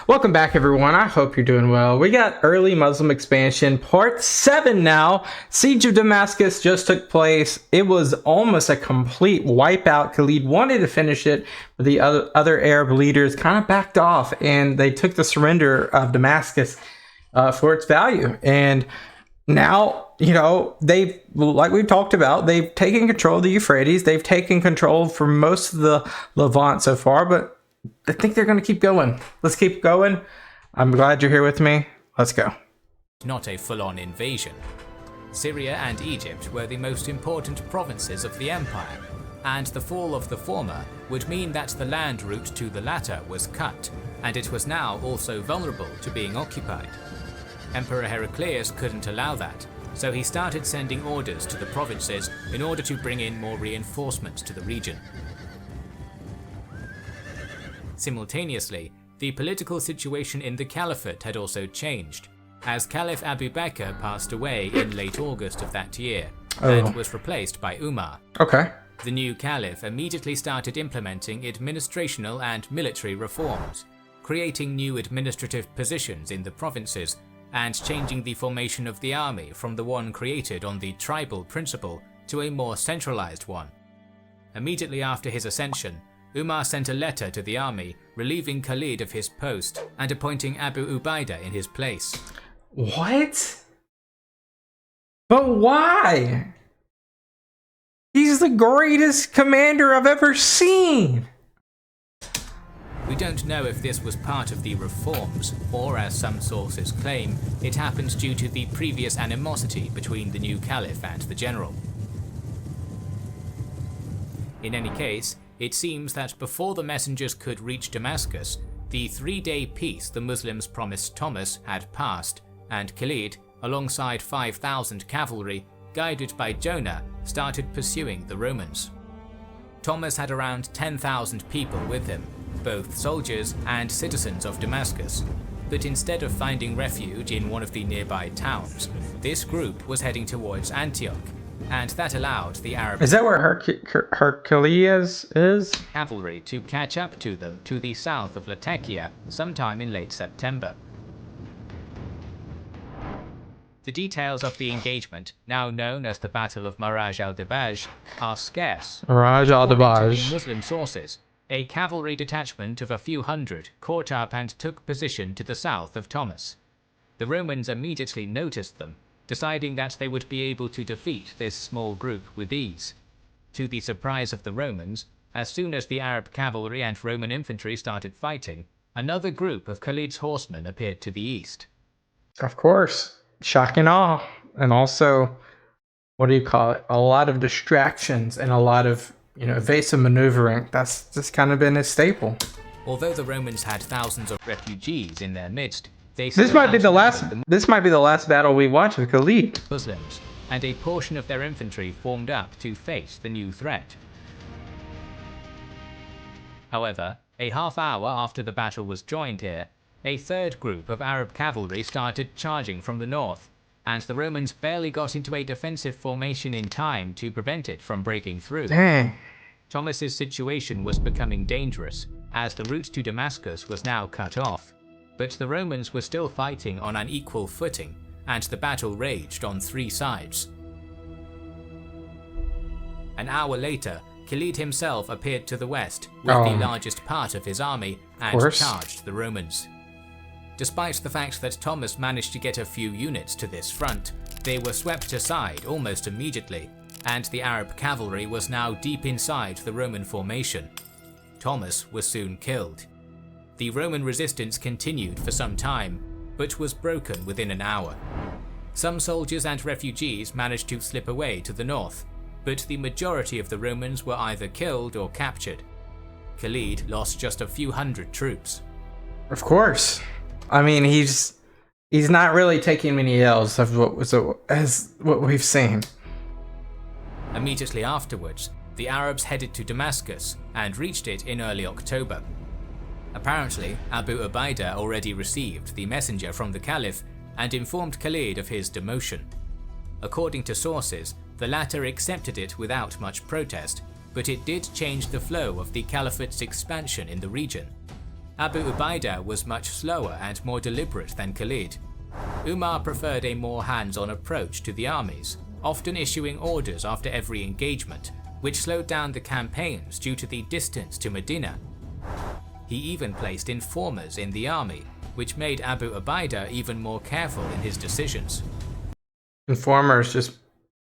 Welcome back, everyone. I hope you're doing well. We got early Muslim expansion part 7 now. Siege of Damascus just took place. It was almost a complete wipeout. Khalid wanted to finish it, but the other Arab leaders kind of backed off, and they took the surrender of Damascus for its value. And now, they've, like we've talked about, they've taken control of the Euphrates. They've taken control for most of the Levant so far, but I think they're going to keep going. Let's keep going. I'm glad you're here with me. Let's go. Not a full-on invasion. Syria and Egypt were the most important provinces of the empire, and the fall of the former would mean that the land route to the latter was cut, and it was now also vulnerable to being occupied. Emperor Heraclius couldn't allow that, so he started sending orders to the provinces in order to bring in more reinforcements to the region. Simultaneously, the political situation in the Caliphate had also changed, as Caliph Abu Bakr passed away in late August of that year and was replaced by Umar. Okay. The new Caliph immediately started implementing administrational and military reforms, creating new administrative positions in the provinces and changing the formation of the army from the one created on the tribal principle to a more centralized one. Immediately after his ascension, Umar sent a letter to the army, relieving Khalid of his post and appointing Abu Ubaidah in his place. What? But why? He's the greatest commander I've ever seen. We don't know if this was part of the reforms, or as some sources claim, it happened due to the previous animosity between the new caliph and the general. In any case, it seems that before the messengers could reach Damascus, the 3-day peace the Muslims promised Thomas had passed, and Khalid, alongside 5,000 cavalry, guided by Jonah, started pursuing the Romans. Thomas had around 10,000 people with him, both soldiers and citizens of Damascus, but instead of finding refuge in one of the nearby towns, this group was heading towards Antioch, and that allowed the Arab Is that where Hercules is? cavalry to catch up to them to the south of Latakia sometime in late September. The details of the engagement, now known as the Battle of Maraj al-Dabaj, are scarce. Maraj al-Dabaj. According to the Muslim sources, a cavalry detachment of a few hundred caught up and took position to the south of Thomas. The Romans immediately noticed them, deciding that they would be able to defeat this small group with ease. To the surprise of the Romans, as soon as the Arab cavalry and Roman infantry started fighting, another group of Khalid's horsemen appeared to the east. Of course. Shock and awe. And also, what do you call it? A lot of distractions and a lot of, evasive maneuvering. That's just kind of been his staple. Although the Romans had thousands of refugees in their midst, This might be the last battle we watch with Khalid. Muslims, and a portion of their infantry formed up to face the new threat. However, a half hour after the battle was joined here, a third group of Arab cavalry started charging from the north, and the Romans barely got into a defensive formation in time to prevent it from breaking through. Dang. Thomas's situation was becoming dangerous, as the route to Damascus was now cut off. But the Romans were still fighting on an equal footing, and the battle raged on 3 sides. An hour later, Khalid himself appeared to the west with the largest part of his army and charged the Romans. Despite the fact that Thomas managed to get a few units to this front, they were swept aside almost immediately, and the Arab cavalry was now deep inside the Roman formation. Thomas was soon killed. The Roman resistance continued for some time, but was broken within an hour. Some soldiers and refugees managed to slip away to the north, but the majority of the Romans were either killed or captured. Khalid lost just a few hundred troops. Of course. I mean, he's not really taking many L's as what we've seen. Immediately afterwards, the Arabs headed to Damascus and reached it in early October. Apparently, Abu Ubaidah already received the messenger from the Caliph and informed Khalid of his demotion. According to sources, the latter accepted it without much protest, but it did change the flow of the Caliphate's expansion in the region. Abu Ubaidah was much slower and more deliberate than Khalid. Umar preferred a more hands-on approach to the armies, often issuing orders after every engagement, which slowed down the campaigns due to the distance to Medina. He even placed informers in the army, which made Abu Ubaidah even more careful in his decisions. Informers, just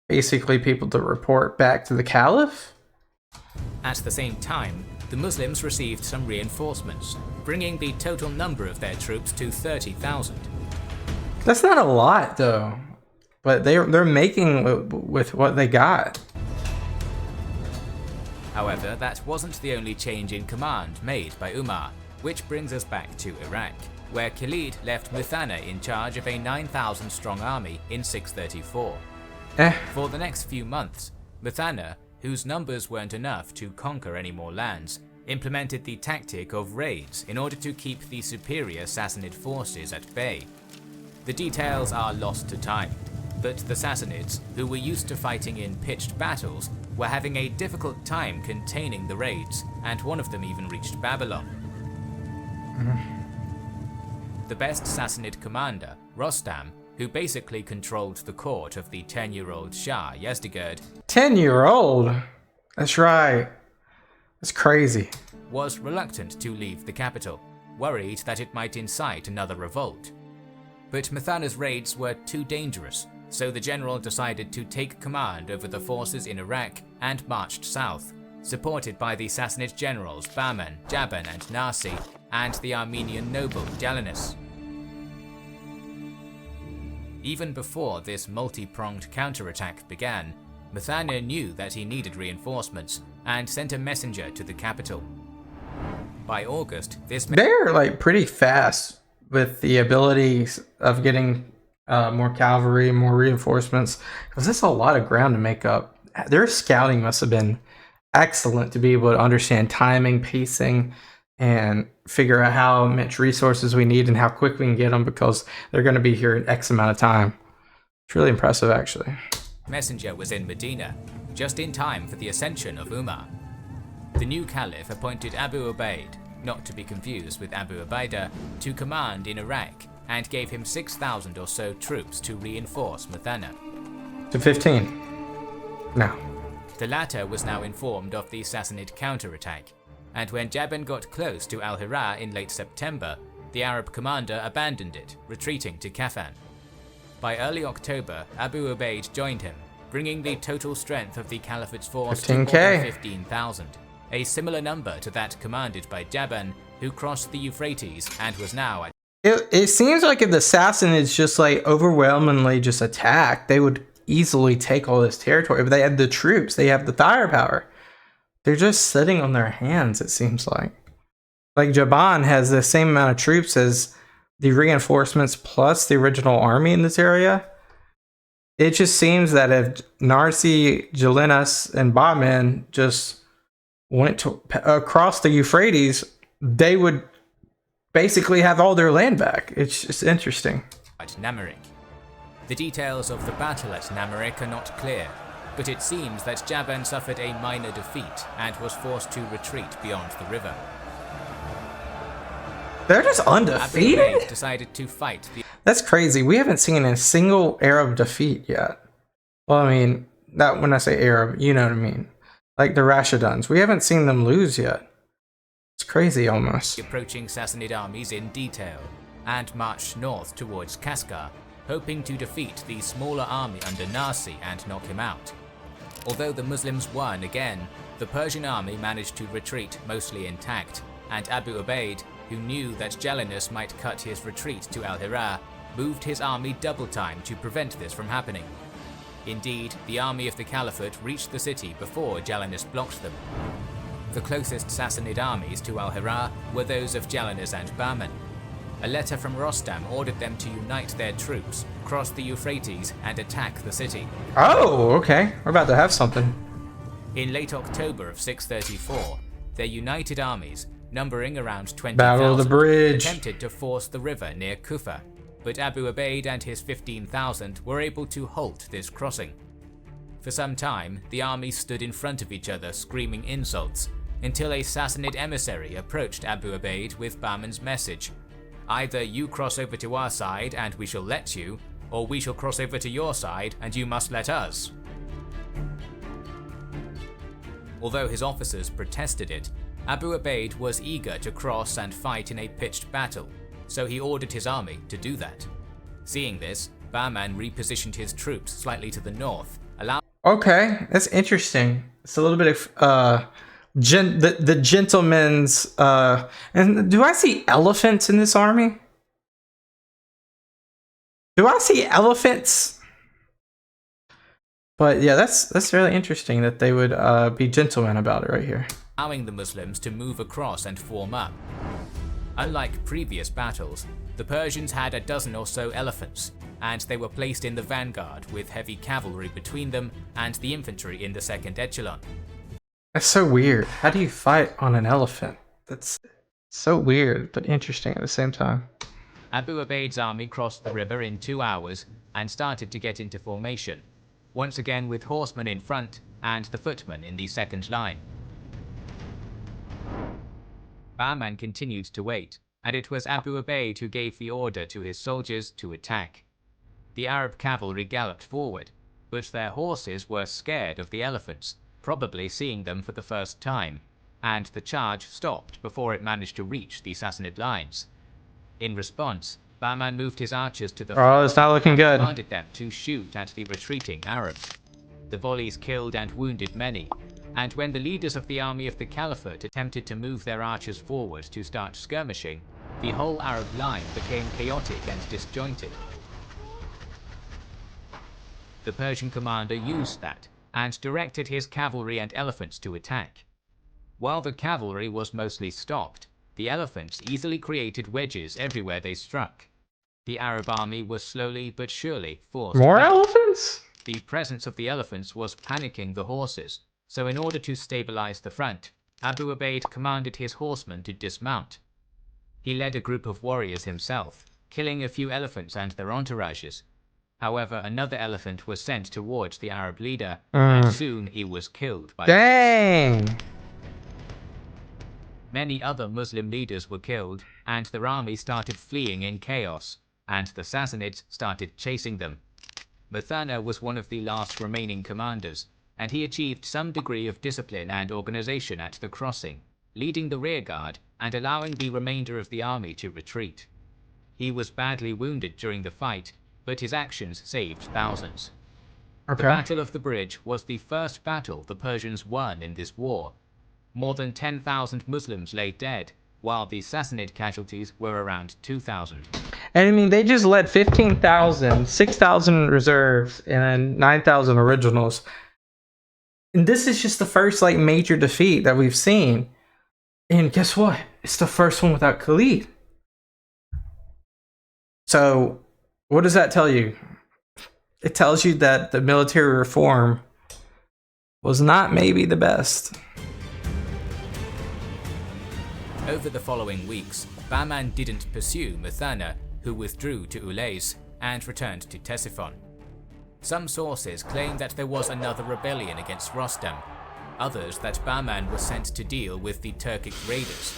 basically people to report back to the Caliph? At the same time, the Muslims received some reinforcements, bringing the total number of their troops to 30,000. That's not a lot, though. But they're making with what they got. However, that wasn't the only change in command made by Umar, which brings us back to Iraq, where Khalid left Muthanna in charge of a 9,000-strong army in 634. For the next few months, Muthanna, whose numbers weren't enough to conquer any more lands, implemented the tactic of raids in order to keep the superior Sassanid forces at bay. The details are lost to time, but the Sassanids, who were used to fighting in pitched battles, were having a difficult time containing the raids, and one of them even reached Babylon. The best Sassanid commander, Rostam, who basically controlled the court of the 10-year-old Shah Yazdegerd. 10-year-old? That's right. That's crazy. Was reluctant to leave the capital, worried that it might incite another revolt. But Muthanna's raids were too dangerous, so the general decided to take command over the forces in Iraq and marched south, supported by the Sassanid generals Bahman, Jaban and Nasi, and the Armenian noble Jalinus. Even before this multi-pronged counterattack began, Muthanna knew that he needed reinforcements and sent a messenger to the capital. By August, they're like pretty fast with the abilities of getting more cavalry, more reinforcements, because that's a lot of ground to make up. Their scouting must have been excellent to be able to understand timing, pacing, and figure out how much resources we need and how quick we can get them, because they're going to be here in X amount of time. It's really impressive, actually. Messenger was in Medina, just in time for the ascension of Umar. The new caliph appointed Abu Ubaid, not to be confused with Abu Ubaidah, to command in Iraq, and gave him 6,000 or so troops to reinforce Muthanna. To 15. No. The latter was now informed of the Sassanid counterattack, and when Jaban got close to Al-Hira in late September, the Arab commander abandoned it, retreating to Kafan. By early October, Abu Ubaid joined him, bringing the total strength of the Caliphate's force to more than 15,000, a similar number to that commanded by Jaban, who crossed the Euphrates and was now at... It seems like if the Sassanids just like overwhelmingly just attack, they would easily take all this territory. But they have the troops, they have the firepower. They're just sitting on their hands, it seems like. Like Jaban has the same amount of troops as the reinforcements plus the original army in this area. It just seems that if Narsi, Jalinus, and Bahman just went across the Euphrates, they would basically have all their land back. It's just interesting. At Namarik. The details of the battle at Namarik are not clear, but it seems that Jaban suffered a minor defeat and was forced to retreat beyond the river. They're just undefeated? Decided to fight the... That's crazy. We haven't seen a single Arab defeat yet. Well, I mean, not when I say Arab, you know what I mean. Like the Rashiduns. We haven't seen them lose yet. It's crazy almost. Approaching Sassanid armies in detail, and marched north towards Kaskar, hoping to defeat the smaller army under Nasi and knock him out. Although the Muslims won again, the Persian army managed to retreat mostly intact, and Abu Ubaid, who knew that Jalinus might cut his retreat to Al-Hira, moved his army double time to prevent this from happening. Indeed, the army of the Caliphate reached the city before Jalinus blocked them. The closest Sassanid armies to Al-Hira were those of Jalinus and Bahman. A letter from Rostam ordered them to unite their troops, cross the Euphrates, and attack the city. Oh, okay. We're about to have something. In late October of 634, their united armies, numbering around 20,000, Battle of the Bridge, attempted to force the river near Kufa, but Abu Ubaid and his 15,000 were able to halt this crossing. For some time, the armies stood in front of each other screaming insults, until a Sassanid emissary approached Abu Ubaid with Bahman's message: "Either you cross over to our side and we shall let you, or we shall cross over to your side and you must let us." Although his officers protested it, Abu Ubaid was eager to cross and fight in a pitched battle, so he ordered his army to do that. Seeing this, Bahman repositioned his troops slightly to the north, allowing... Okay, that's interesting. It's a little bit of the gentleman's and do I see elephants in this army? Do I see elephants? But yeah, that's really interesting that they would be gentlemen about it right here. Allowing the Muslims to move across and form up. Unlike previous battles, the Persians had a dozen or so elephants, and they were placed in the vanguard with heavy cavalry between them and the infantry in the second echelon. That's so weird. How do you fight on an elephant? That's so weird, but interesting at the same time. Abu Ubaid's army crossed the river in 2 hours and started to get into formation, once again with horsemen in front and the footmen in the second line. Bahman continued to wait, and it was Abu Ubaid who gave the order to his soldiers to attack. The Arab cavalry galloped forward, but their horses were scared of the elephants, probably seeing them for the first time, and the charge stopped before it managed to reach the Sassanid lines. In response, Bahman moved his archers to the front it's not looking good. and commanded them to shoot at the retreating Arabs. The volleys killed and wounded many, and when the leaders of the army of the Caliphate attempted to move their archers forward to start skirmishing, the whole Arab line became chaotic and disjointed. The Persian commander used that and directed his cavalry and elephants to attack. While the cavalry was mostly stopped, the elephants easily created wedges everywhere they struck. The Arab army was slowly but surely forced More back. elephants? The presence of the elephants was panicking the horses, so in order to stabilize the front, Abu Ubaid commanded his horsemen to dismount. He led a group of warriors himself, killing a few elephants and their entourages. However, another elephant was sent towards the Arab leader, and soon he was killed by... Dang! Many other Muslim leaders were killed, and their army started fleeing in chaos, and the Sassanids started chasing them. Muthanna was one of the last remaining commanders, and he achieved some degree of discipline and organization at the crossing, leading the rearguard and allowing the remainder of the army to retreat. He was badly wounded during the fight, but his actions saved thousands. Okay. The Battle of the Bridge was the first battle the Persians won in this war. More than 10,000 Muslims lay dead, while the Sassanid casualties were around 2,000. And I mean, they just led 15,000, 6,000 reserves, and then 9,000 originals. And this is just the first like major defeat that we've seen. And guess what? It's the first one without Khalid. So, what does that tell you? It tells you that the military reform was not maybe the best. Over the following weeks, Bahman didn't pursue Muthanna, who withdrew to Ulays and returned to Ctesiphon. Some sources claim that there was another rebellion against Rostam, others that Bahman was sent to deal with the Turkic raiders.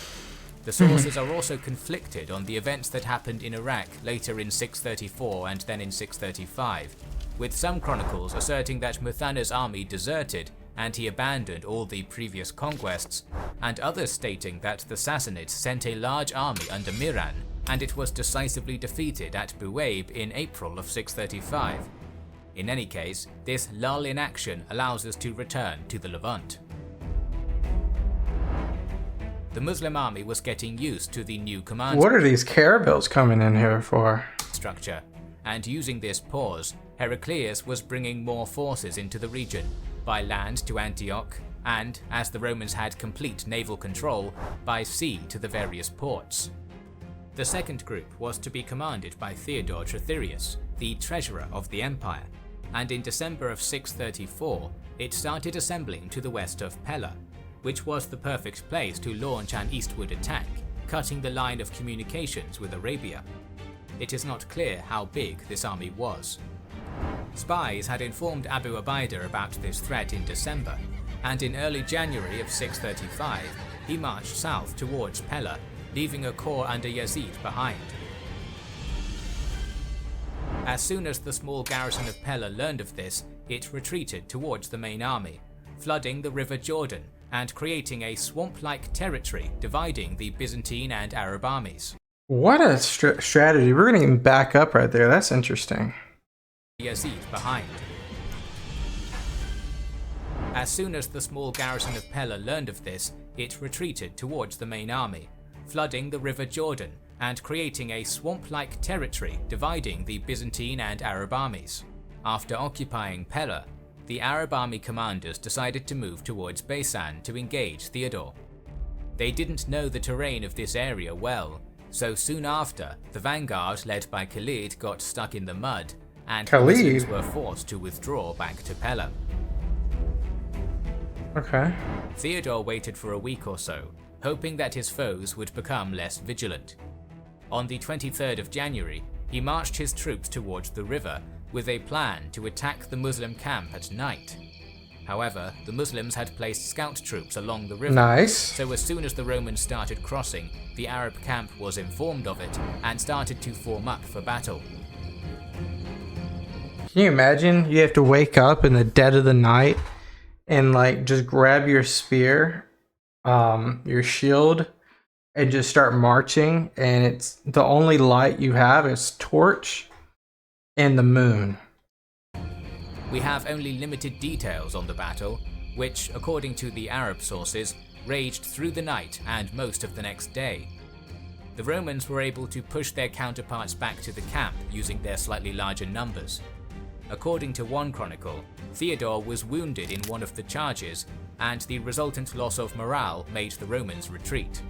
The sources are also conflicted on the events that happened in Iraq later in 634 and then in 635, with some chronicles asserting that Muthanna's army deserted and he abandoned all the previous conquests, and others stating that the Sassanids sent a large army under Miran and it was decisively defeated at Buwaib in April of 635. In any case, this lull in action allows us to return to the Levant. The Muslim army was getting used to the new command What are these caravels coming in here for? structure, and using this pause, Heraclius was bringing more forces into the region, by land to Antioch, and, as the Romans had complete naval control, by sea to the various ports. The second group was to be commanded by Theodore Tritherius, the treasurer of the empire, and in December of 634 it started assembling to the west of Pella, which was the perfect place to launch an eastward attack, cutting the line of communications with Arabia. It is not clear how big this army was. Spies had informed Abu Ubaidah about this threat in December, and in early January of 635, he marched south towards Pella, leaving a corps under Yazid behind. As soon as the small garrison of Pella learned of this, it retreated towards the main army, flooding the river Jordan and creating a swamp-like territory dividing the Byzantine and Arab armies. What a strategy. We're going to back up right there. That's interesting. Yazid behind. As soon as the small garrison of Pella learned of this, it retreated towards the main army, flooding the river Jordan and creating a swamp-like territory dividing the Byzantine and Arab armies. After occupying Pella, the Arab army commanders decided to move towards Baisan to engage Theodore. They didn't know the terrain of this area well, so soon after, the vanguard led by Khalid got stuck in the mud, and the Muslims were forced to withdraw back to Pella. Okay. Theodore waited for a week or so, hoping that his foes would become less vigilant. On the 23rd of January, he marched his troops towards the river with a plan to attack the Muslim camp at night. However, the Muslims had placed scout troops along the river, nice. So as soon as the Romans started crossing, the Arab camp was informed of it and started to form up for battle. Can you imagine? You have to wake up in the dead of the night and like just grab your spear, your shield, and just start marching, and it's the only light you have is torch and the moon. We have only limited details on the battle, which, according to the Arab sources, raged through the night and most of the next day. The Romans were able to push their counterparts back to the camp using their slightly larger numbers. According to one chronicle, Theodore was wounded in one of the charges, and the resultant loss of morale made the Romans retreat.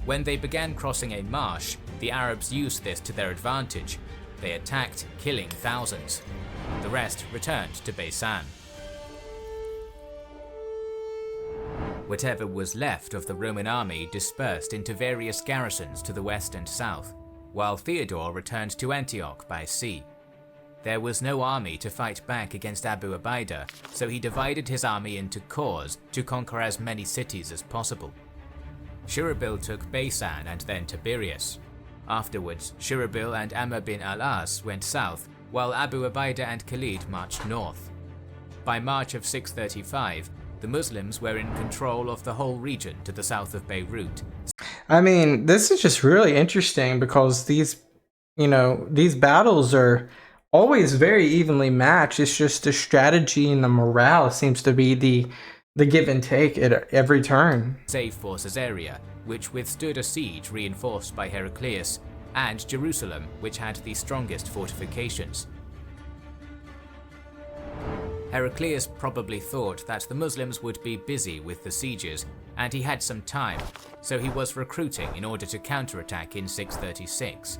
When they began crossing a marsh, the Arabs used this to their advantage. They attacked, killing thousands. The rest returned to Baisan. Whatever was left of the Roman army dispersed into various garrisons to the west and south, while Theodore returned to Antioch by sea. There was no army to fight back against Abu Ubaidah, so he divided his army into corps to conquer as many cities as possible. Shirabil took Baisan and then Tiberias. Afterwards, Shirabil and Amr bin al-As went south, while Abu Ubaidah and Khalid marched north. By March of 635, the Muslims were in control of the whole region to the south of Beirut. I mean, this is just really interesting because these battles are always very evenly matched. It's just the strategy and the morale seems to be the give and take at every turn. Save for Caesarea, which withstood a siege reinforced by Heraclius, and Jerusalem, which had the strongest fortifications. Heraclius probably thought that the Muslims would be busy with the sieges, and he had some time, so he was recruiting in order to counterattack in 636.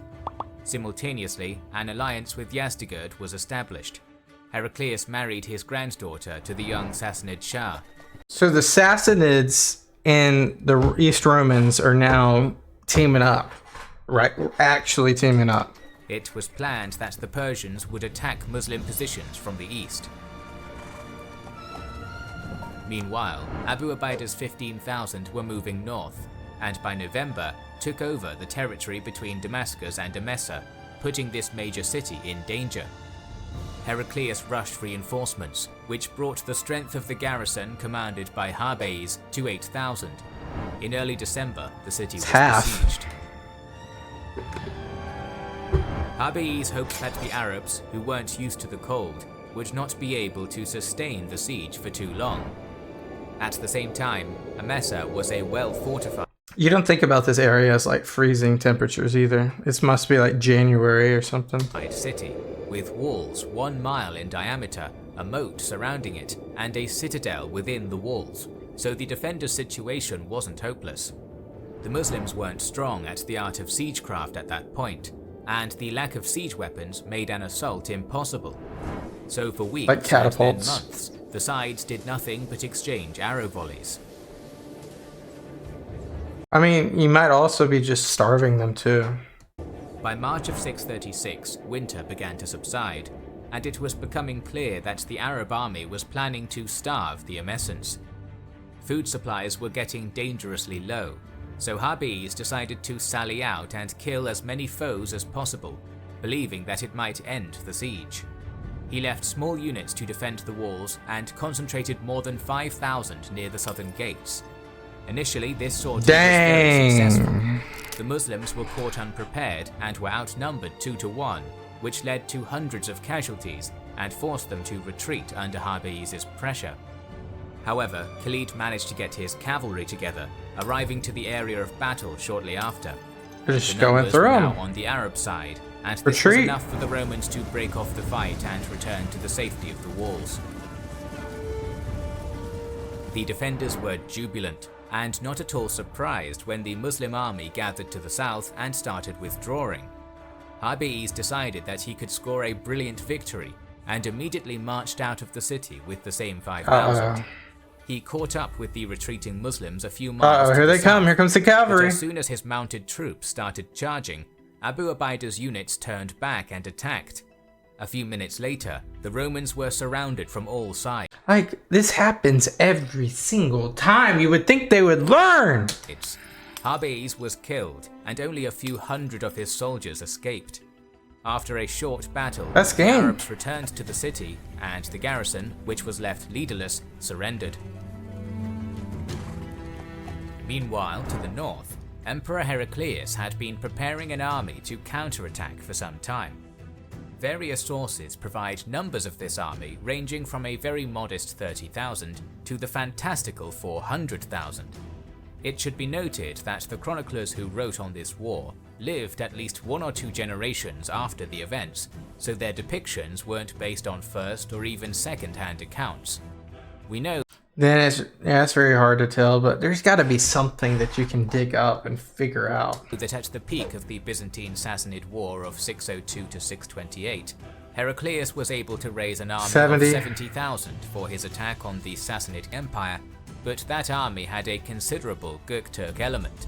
Simultaneously, an alliance with Yazdegerd was established. Heraclius married his granddaughter to the young Sassanid Shah. So the Sassanids and the East Romans are now teaming up, right? Actually teaming up. It was planned that the Persians would attack Muslim positions from the east. Meanwhile, Abu Ubaidah's 15,000 were moving north, and by November took over the territory between Damascus and Emesa, putting this major city in danger. Heraclius rushed reinforcements, which brought the strength of the garrison commanded by Harbeis to 8,000. In early December, the city was besieged. Harbeis hoped that the Arabs, who weren't used to the cold, would not be able to sustain the siege for too long. At the same time, Emesa was a well-fortified. You don't think about this area as like freezing temperatures either. It must be like January or something. City, with walls 1 mile in diameter, a moat surrounding it, and a citadel within the walls, so the defenders' situation wasn't hopeless. The Muslims weren't strong at the art of siegecraft at that point, and the lack of siege weapons made an assault impossible. So for weeks like catapults. And then months, the sides did nothing but exchange arrow volleys. I mean, you might also be just starving them too. By March of 636, winter began to subside, and it was becoming clear that the Arab army was planning to starve the Emesans. food supplies were getting dangerously low, so Harbiz decided to sally out and kill as many foes as possible, believing that it might end the siege. He left small units to defend the walls and concentrated more than 5,000 near the southern gates. Initially, this sortie was very successful. The Muslims were caught unprepared and were outnumbered 2 to 1, which led to hundreds of casualties and forced them to retreat under Harbiz's pressure. However, Khalid managed to get his cavalry together, arriving to the area of battle shortly after. They're just going through them. Now on the Arab side, and this was enough for the Romans to break off the fight and return to the safety of the walls. The defenders were jubilant and not at all surprised when the Muslim army gathered to the south and started withdrawing. Harbiz decided that he could score a brilliant victory and immediately marched out of the city with the same 5,000. He caught up with the retreating Muslims a few miles to the here they south, come. Here comes the cavalry. but as soon as his mounted troops started charging, Abu Ubaida's units turned back and attacked. A few minutes later, the Romans were surrounded from all sides. Like, this happens every single time. You would think they would learn. Harbiz was killed, and only a few hundred of his soldiers escaped. After a short battle, the Arabs returned to the city, and the garrison, which was left leaderless, surrendered. Meanwhile, to the north, Emperor Heraclius had been preparing an army to counterattack for some time. Various sources provide numbers of this army ranging from a very modest 30,000 to the fantastical 400,000. It should be noted that the chroniclers who wrote on this war lived at least 1 or 2 generations after the events, so their depictions weren't based on first or even second-hand accounts. We know Then it's very hard to tell, but there's got to be something that you can dig up and figure out. That at the peak of the Byzantine Sassanid War of 602 to 628, Heraclius was able to raise an army of 70,000 for his attack on the Sassanid Empire, but that army had a considerable Göktürk element.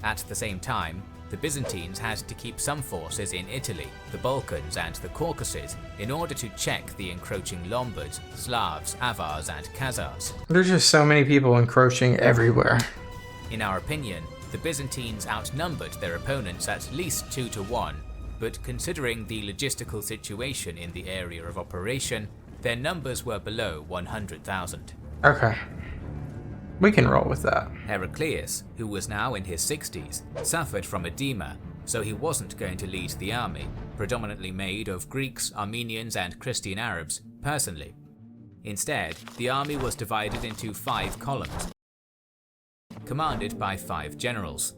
At the same time, the Byzantines had to keep some forces in Italy, the Balkans and the Caucasus in order to check the encroaching Lombards, Slavs, Avars and Khazars. There's just so many people encroaching everywhere. In our opinion, the Byzantines outnumbered their opponents at least 2 to 1, but considering the logistical situation in the area of operation, their numbers were below 100,000. Okay. We can roll with that. Heraclius, who was now in his 60s, suffered from edema, so he wasn't going to lead the army, predominantly made of Greeks, Armenians and Christian Arabs, personally. Instead, the army was divided into 5 columns, commanded by 5 generals.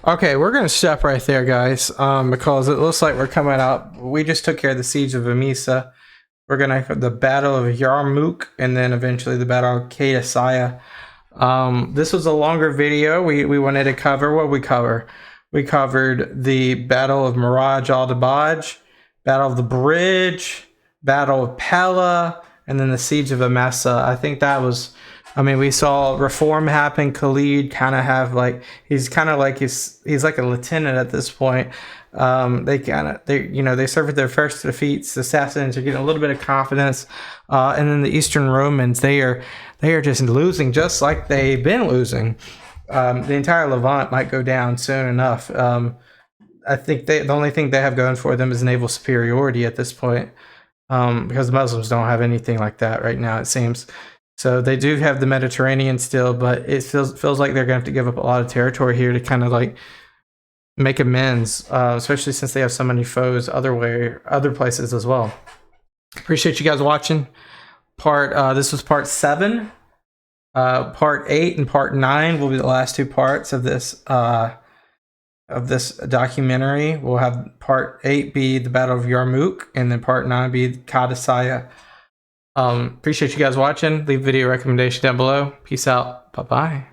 Okay, we're going to stop right there, guys, because it looks like we're coming up. We just took care of the siege of Emesa. We're going to have the Battle of Yarmouk, and then eventually the Battle of Kadasaya. This was a longer video. We wanted to cover what we cover. We covered the Battle of Miraj al-Dabaj, Battle of the Bridge, Battle of Pella, and then the Siege of Emesa. I think that was, we saw reform happen. Khalid kind of have like, he's like a lieutenant at this point. They suffered their first defeats. The Sassanians are getting a little bit of confidence, and then the Eastern Romans, they are just losing, just like they've been losing. The entire Levant might go down soon enough. I think the only thing they have going for them is naval superiority at this point, because the Muslims don't have anything like that right now, it seems. So they do have the Mediterranean still, but it feels like they're going to have to give up a lot of territory here to kind of like make amends, especially since they have so many foes other places as well. Appreciate you guys watching. This was part 7. Part 8 and part 9 will be the last 2 parts of this documentary. We'll have part 8 be the Battle of Yarmouk, and then part 9 be Kadasaya. Appreciate you guys watching. Leave video recommendation down below. Peace out. Bye bye.